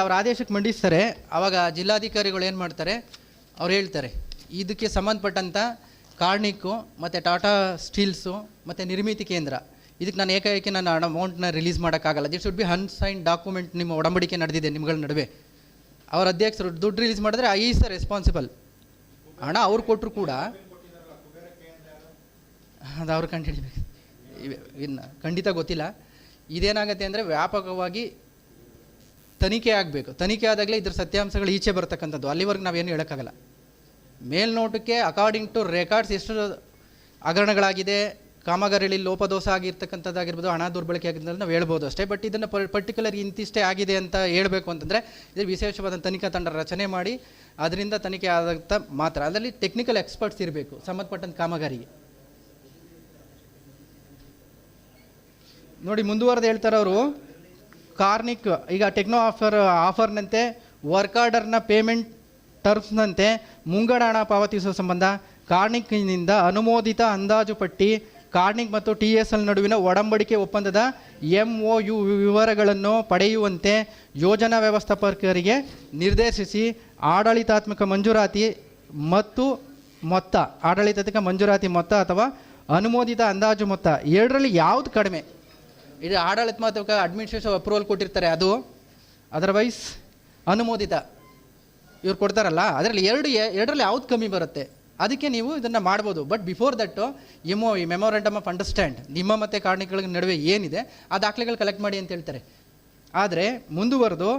ಅವ್ರ ಆದೇಶಕ್ಕೆ ಮಂಡಿಸ್ತಾರೆ. ಆವಾಗ ಜಿಲ್ಲಾಧಿಕಾರಿಗಳು ಏನು ಮಾಡ್ತಾರೆ, ಅವ್ರು ಹೇಳ್ತಾರೆ ಇದಕ್ಕೆ ಸಂಬಂಧಪಟ್ಟಂಥ ಕಾರ್ಣಿಕ್ಕು ಮತ್ತು ಟಾಟಾ ಸ್ಟೀಲ್ಸು ಮತ್ತು ನಿರ್ಮಿತಿ ಕೇಂದ್ರ ಇದಕ್ಕೆ ನಾನು ಏಕಾಏಕಿ ನನ್ನ ಅಮೌಂಟ್ನ ರಿಲೀಸ್ ಮಾಡೋಕ್ಕಾಗಲ್ಲ. That should be unsigned document. ನಿಮ್ಮ ಒಡಂಬಡಿಕೆ ನಡೆದಿದೆ ನಿಮ್ಗಳ ನಡುವೆ. ಅವ್ರ ಅಧ್ಯಕ್ಷರು ದುಡ್ಡು ರಿಲೀಸ್ ಮಾಡಿದ್ರೆ ಐ ಈಸ್ ರೆಸ್ಪಾನ್ಸಿಬಲ್. ಹಣ ಅವ್ರು ಕೊಟ್ಟರು ಕೂಡ ಅದು ಅವ್ರು ಕಂಡುಹಿಡಿಬೇಕು. ಇನ್ನು ಖಂಡಿತ ಗೊತ್ತಿಲ್ಲ. ಇದೇನಾಗುತ್ತೆ ಅಂದರೆ ವ್ಯಾಪಕವಾಗಿ ತನಿಖೆ ಆಗಬೇಕು. ತನಿಖೆ ಆದಾಗಲೇ ಇದ್ರ ಸತ್ಯಾಂಶಗಳು ಈಚೆ ಬರ್ತಕ್ಕಂಥದ್ದು. ಅಲ್ಲಿವರೆಗೆ ನಾವೇನು ಹೇಳೋಕ್ಕಾಗಲ್ಲ. ಮೇಲ್ನೋಟಕ್ಕೆ ಅಕಾರ್ಡಿಂಗ್ ಟು ರೆಕಾರ್ಡ್ಸ್ ಎಷ್ಟು ಹಗರಣಗಳಾಗಿದೆ, ಕಾಮಗಾರಿಯಲ್ಲಿ ಲೋಪದೋಷ ಆಗಿರ್ತಕ್ಕಂಥದ್ದಾಗಿರ್ಬೋದು, ಹಣ ದುರ್ಬಳಕೆ ಆಗಿರೋದ್ರಲ್ಲಿ ನಾವು ಹೇಳ್ಬೋದು ಅಷ್ಟೇ. ಬಟ್ ಇದನ್ನು ಪರ್ಟಿಕ್ಯುಲರ್ ಇಂತಿಷ್ಟೇ ಆಗಿದೆ ಅಂತ ಹೇಳಬೇಕು ಅಂತಂದರೆ ಇದು ವಿಶೇಷವಾದ ತನಿಖಾ ತಂಡ ರಚನೆ ಮಾಡಿ ಅದರಿಂದ ತನಿಖೆ ಆದಂಥ ಮಾತ್ರ. ಅದರಲ್ಲಿ ಟೆಕ್ನಿಕಲ್ ಎಕ್ಸ್ಪರ್ಟ್ಸ್ ಇರಬೇಕು ಸಂಬಂಧಪಟ್ಟಂಥ ಕಾಮಗಾರಿಗೆ. ನೋಡಿ ಮುಂದುವರೆದು ಹೇಳ್ತಾರೆ ಅವರು. ಕಾರ್ನಿಕ್ ಈಗ ಟೆಕ್ನೋ ಆಫರ್ನಂತೆ ವರ್ಕ್ ಆರ್ಡರ್ನ ಪೇಮೆಂಟ್ ಟರ್ಮ್ಸ್ನಂತೆ ಮುಂಗಡ ಹಣ ಪಾವತಿಸುವ ಸಂಬಂಧ ಕಾರ್ನಿಕ್ನಿಂದ ಅನುಮೋದಿತ ಅಂದಾಜು ಪಟ್ಟಿ, ಕಾರ್ನಿಕ್ ಮತ್ತು TSL ನಡುವಿನ ಒಡಂಬಡಿಕೆ ಒಪ್ಪಂದದ MOU ವಿವರಗಳನ್ನು ಪಡೆಯುವಂತೆ ಯೋಜನಾ ವ್ಯವಸ್ಥಾಪಕರಿಗೆ ನಿರ್ದೇಶಿಸಿ ಆಡಳಿತಾತ್ಮಕ ಮಂಜೂರಾತಿ ಮೊತ್ತ ಅಥವಾ ಅನುಮೋದಿತ ಅಂದಾಜು ಮೊತ್ತ ಎರಡರಲ್ಲಿ ಯಾವುದು ಕಡಿಮೆ, ಇದು ಆಡಳಿತಾತ್ಮಕ ಅಡ್ಮಿನಿಸ್ಟ್ರೇಷನ್ ಅಪ್ರೂವಲ್ ಕೊಟ್ಟಿರ್ತಾರೆ ಅದು, ಅದರ್ವೈಸ್ ಅನುಮೋದಿತ ಇವ್ರು ಕೊಡ್ತಾರಲ್ಲ, ಅದರಲ್ಲಿ ಎರಡರಲ್ಲಿ ಯಾವ್ದು ಕಮ್ಮಿ ಬರುತ್ತೆ ಅದಕ್ಕೆ ನೀವು ಇದನ್ನು ಮಾಡ್ಬೋದು. But before that MOU memorandum of understand ನಿಮ್ಮ ಮತ್ತು ಕಾರ್ಣಿಕ್ಗಳ ನಡುವೆ ಏನಿದೆ ಆ ದಾಖಲೆಗಳು ಕಲೆಕ್ಟ್ ಮಾಡಿ ಅಂತ ಹೇಳ್ತಾರೆ. ಆದರೆ ಮುಂದುವರೆದು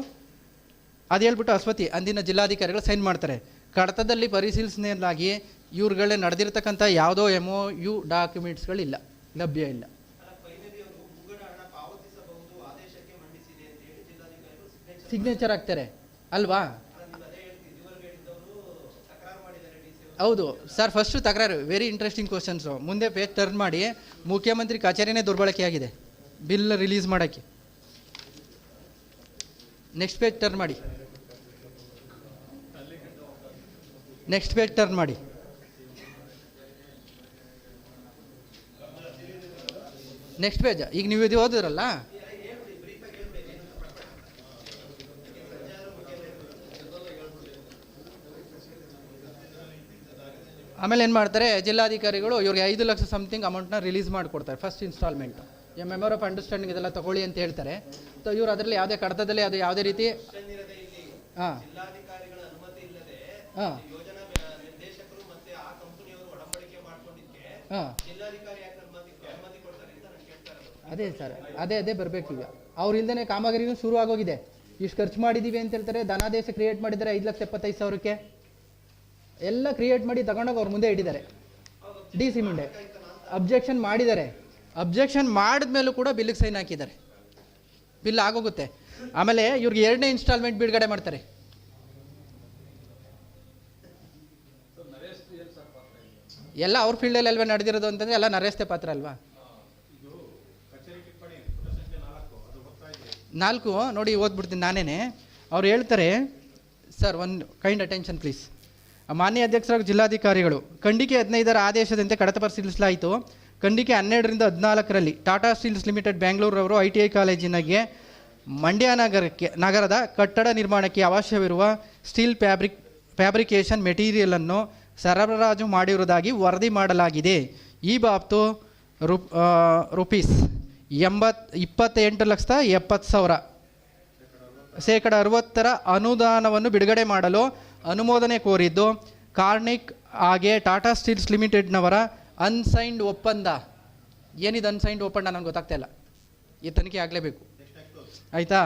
ಅದು ಹೇಳ್ಬಿಟ್ಟು ಅಸ್ವತಿ ಅಂದಿನ ಜಿಲ್ಲಾಧಿಕಾರಿಗಳು ಸೈನ್ ಮಾಡ್ತಾರೆ. ಕಡತದಲ್ಲಿ ಪರಿಶೀಲಿಸಲಾಗಿ ಇವ್ರುಗಳೇ ನಡೆದಿರ್ತಕ್ಕಂಥ ಯಾವುದೋ MOU ಡಾಕ್ಯುಮೆಂಟ್ಸ್ಗಳಿಲ್ಲ, ಲಭ್ಯ ಇಲ್ಲ. ಸಿಗ್ನೇಚರ್ ಆಗ್ತಾರೆ ಅಲ್ವಾ? ಹೌದು ಸರ್. ಫಸ್ಟು ತಕರಾರು ವೆರಿ ಇಂಟ್ರೆಸ್ಟಿಂಗ್ ಕ್ವಶನ್ಸು. ಮುಂದೆ ಪೇಜ್ ಟರ್ನ್ ಮಾಡಿ, ಮುಖ್ಯಮಂತ್ರಿ ಕಚೇರಿನೇ ದುರ್ಬಳಕೆಯಾಗಿದೆ ಬಿಲ್ ರಿಲೀಸ್ ಮಾಡೋಕ್ಕೆ. ನೆಕ್ಸ್ಟ್ ಪೇಜ್ ಟರ್ನ್ ಮಾಡಿ. ನೆಕ್ಸ್ಟ್ ಪೇಜ್ ಟರ್ನ್ ಮಾಡಿ. Next page. ಈಗ ನೀವು ಇದು ಓದಿದ್ರಲ್ಲ, ಆಮೇಲೆ ಏನು ಮಾಡ್ತಾರೆ ಜಿಲ್ಲಾಧಿಕಾರಿಗಳು ಇವ್ರಿಗೆ 5 ಲಕ್ಷ ಸಮಥಿಂಗ್ ಅಮೌಂಟ್ನ ರಿಲೀಸ್ ಮಾಡಿಕೊಡ್ತಾರೆ. First instalment memory of understanding ಇದೆಲ್ಲ ತಗೊಳ್ಳಿ ಅಂತ ಹೇಳ್ತಾರೆ. ಸೊ ಇವ್ರು ಅದರಲ್ಲಿ ಯಾವುದೇ ಕಡತದಲ್ಲಿ ಅದು ಯಾವುದೇ ರೀತಿ ಹಾಂ ಹಾಂ ಹಾಂ ಅದೇ ಸರ್, ಅದೇ ಬರಬೇಕು. ಈಗ ಅವ್ರ ಇಲ್ದೇ ಕಾಮಗಾರಿನೂ ಶುರು ಆಗೋಗಿದೆ. ಇಷ್ಟು ಖರ್ಚು ಮಾಡಿದ್ದೀವಿ ಅಂತ ಹೇಳ್ತಾರೆ. ಧನಾದೇಶ ಕ್ರಿಯೇಟ್ ಮಾಡಿದ್ದಾರೆ 5,75,000ಕ್ಕೆ. ಎಲ್ಲ ಕ್ರಿಯೇಟ್ ಮಾಡಿ ತಗೊಂಡೋಗಿ ಅವ್ರ ಮುಂದೆ ಇಟ್ಟಿದ್ದಾರೆ. DC ಮುಂಡೆ ಅಬ್ಜೆಕ್ಷನ್ ಮಾಡಿದ್ದಾರೆ. ಅಬ್ಜೆಕ್ಷನ್ ಮಾಡಿದ್ಮೇಲೂ ಕೂಡ ಬಿಲ್ಲಿಗೆ ಸೈನ್ ಹಾಕಿದ್ದಾರೆ. ಬಿಲ್ ಆಗೋಗುತ್ತೆ. ಆಮೇಲೆ ಇವ್ರಿಗೆ 2ನೇ ಇನ್ಸ್ಟಾಲ್ಮೆಂಟ್ ಬಿಡುಗಡೆ ಮಾಡ್ತಾರೆ. ಎಲ್ಲ ಅವ್ರ ಫೀಲ್ಡಲ್ಲಿ ಅಲ್ವಾ ನಡೆದಿರೋದು ಅಂತಂದರೆ ಎಲ್ಲ ನರೇಸ್ತೆ ಪಾತ್ರ ಅಲ್ವಾ? 4 ನೋಡಿ ಓದ್ಬಿಡ್ತೀನಿ ನಾನೇನೆ. ಅವ್ರು ಹೇಳ್ತಾರೆ ಸರ್, ಒಂದು ಕೈಂಡ್ ಅಟೆನ್ಷನ್ ಪ್ಲೀಸ್. ಮಾನ್ಯ ಅಧ್ಯಕ್ಷರಾಗಿ ಜಿಲ್ಲಾಧಿಕಾರಿಗಳು ಖಂಡಿಕೆ 15ರ ಆದೇಶದಂತೆ ಕಡತ ಪರಿಶೀಲಿಸಲಾಯಿತು. ಖಂಡಿಕೆ 12ರಿಂದ 14ರಲ್ಲಿ ಟಾಟಾ ಸ್ಟೀಲ್ಸ್ ಲಿಮಿಟೆಡ್ ಬೆಂಗಳೂರವರು ITI ಕಾಲೇಜಿನಗೆ ಮಂಡ್ಯ ನಗರದ ಕಟ್ಟಡ ನಿರ್ಮಾಣಕ್ಕೆ ಅವಶ್ಯವಿರುವ ಸ್ಟೀಲ್ ಫ್ಯಾಬ್ರಿಕೇಷನ್ ಮೆಟೀರಿಯಲನ್ನು ಸರಬರಾಜು ಮಾಡಿರುವುದಾಗಿ ವರದಿ ಮಾಡಲಾಗಿದೆ. ಈ ಬಾಬ್ತು ರೂಪೀಸ್ 28,70,000 ಶೇಕಡ 60ರ ಅನುದಾನವನ್ನು ಬಿಡುಗಡೆ ಮಾಡಲು ಅನುಮೋದನೆ ಕೋರಿದ್ದು ಕಾರ್ನಿಕ್ ಹಾಗೆ ಟಾಟಾ ಸ್ಟೀಲ್ಸ್ ಲಿಮಿಟೆಡ್ನವರ ಅನ್ಸೈನ್ಡ್ ಒಪ್ಪಂದ. ಏನಿದೆ ಅನ್ಸೈನ್ಡ್ ಒಪ್ಪಂದ ನನಗೆ ಗೊತ್ತಾಗ್ತಾ ಇಲ್ಲ. ಈ ತನಿಖೆ ಆಗಲೇಬೇಕು ಆಯಿತಾ.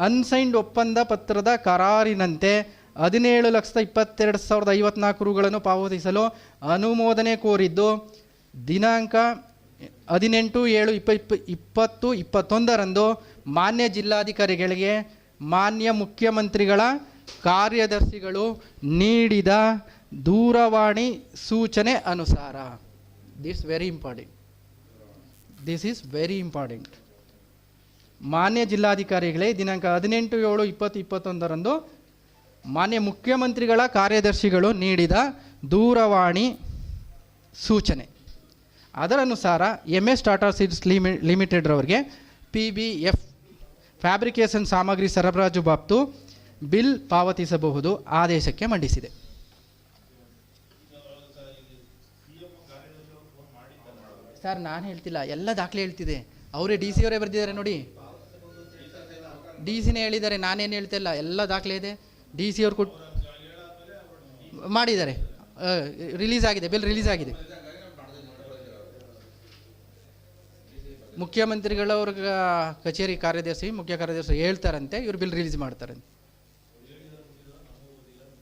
ಅನ್ಸೈನ್ಡ್ ಒಪ್ಪಂದ ಪತ್ರದ ಕರಾರಿನಂತೆ 17,22,054 ರೂಗಳನ್ನು ಪಾವತಿಸಲು ಅನುಮೋದನೆ ಕೋರಿದ್ದು ದಿನಾಂಕ 18/7/2021 ಮಾನ್ಯ ಜಿಲ್ಲಾಧಿಕಾರಿಗಳಿಗೆ ಮಾನ್ಯ ಮುಖ್ಯಮಂತ್ರಿಗಳ ಕಾರ್ಯದರ್ಶಿಗಳು ನೀಡಿದ ದೂರವಾಣಿ ಸೂಚನೆ ಅನುಸಾರ. This is very important. ಮಾನ್ಯ ಜಿಲ್ಲಾಧಿಕಾರಿಗಳೇ ದಿನಾಂಕ 18/7/2021 ಮಾನ್ಯ ಮುಖ್ಯಮಂತ್ರಿಗಳ ಕಾರ್ಯದರ್ಶಿಗಳು ನೀಡಿದ ದೂರವಾಣಿ ಸೂಚನೆ ಅದರ ಅನುಸಾರ MS ಟಾಟಾ ಸ್ಟೀಲ್ಸ್ ಲಿಮಿಟೆಡ್ ರವರಿಗೆ PBF ಫ್ಯಾಬ್ರಿಕೇಷನ್ ಸಾಮಗ್ರಿ ಸರಬರಾಜು ಬಾಬ್ತು ಬಿಲ್ ಪಾವತಿಸಬಹುದು ಆದೇಶಕ್ಕೆ ಮಂಡಿಸಿದೆ. ಸರ್ ನಾನು ಹೇಳ್ತಿಲ್ಲ, ಎಲ್ಲ ದಾಖಲೆ ಹೇಳ್ತಿದೆ. ಅವರೇ ಡಿ ಸಿ ಅವರೇ ಬರೆದಿದ್ದಾರೆ ನೋಡಿ. ಡಿ ಸಿನೇ ಹೇಳಿದ್ದಾರೆ, ನಾನೇನು ಹೇಳ್ತಿಲ್ಲ, ಎಲ್ಲ ದಾಖಲೆ ಇದೆ. ಡಿ ಸಿ ಅವ್ರು ಮಾಡಿದ್ದಾರೆ, ರಿಲೀಸ್ ಆಗಿದೆ, ಬಿಲ್ ರಿಲೀಸ್ ಆಗಿದೆ. ಮುಖ್ಯಮಂತ್ರಿಗಳವ್ರ ಕಚೇರಿ ಕಾರ್ಯದರ್ಶಿ, ಮುಖ್ಯ ಕಾರ್ಯದರ್ಶಿ ಹೇಳ್ತಾರಂತೆ, ಇವ್ರು ಬಿಲ್ ರಿಲೀಸ್ ಮಾಡ್ತಾರಂತೆ.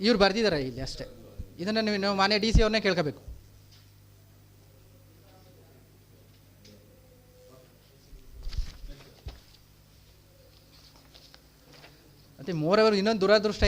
ಇವ್ರು ಬರ್ದಿದ್ದಾರೆ ಇಲ್ಲಿ ಅಷ್ಟೇ. ಇದನ್ನು ನೀವು ಮಾನ್ಯ ಡಿ ಸಿ ಅವ್ರನ್ನೇ ಕೇಳ್ಕೋಬೇಕು. ಮತ್ತು ಮೋರವರು ಇನ್ನೊಂದು ದುರದೃಷ್ಟ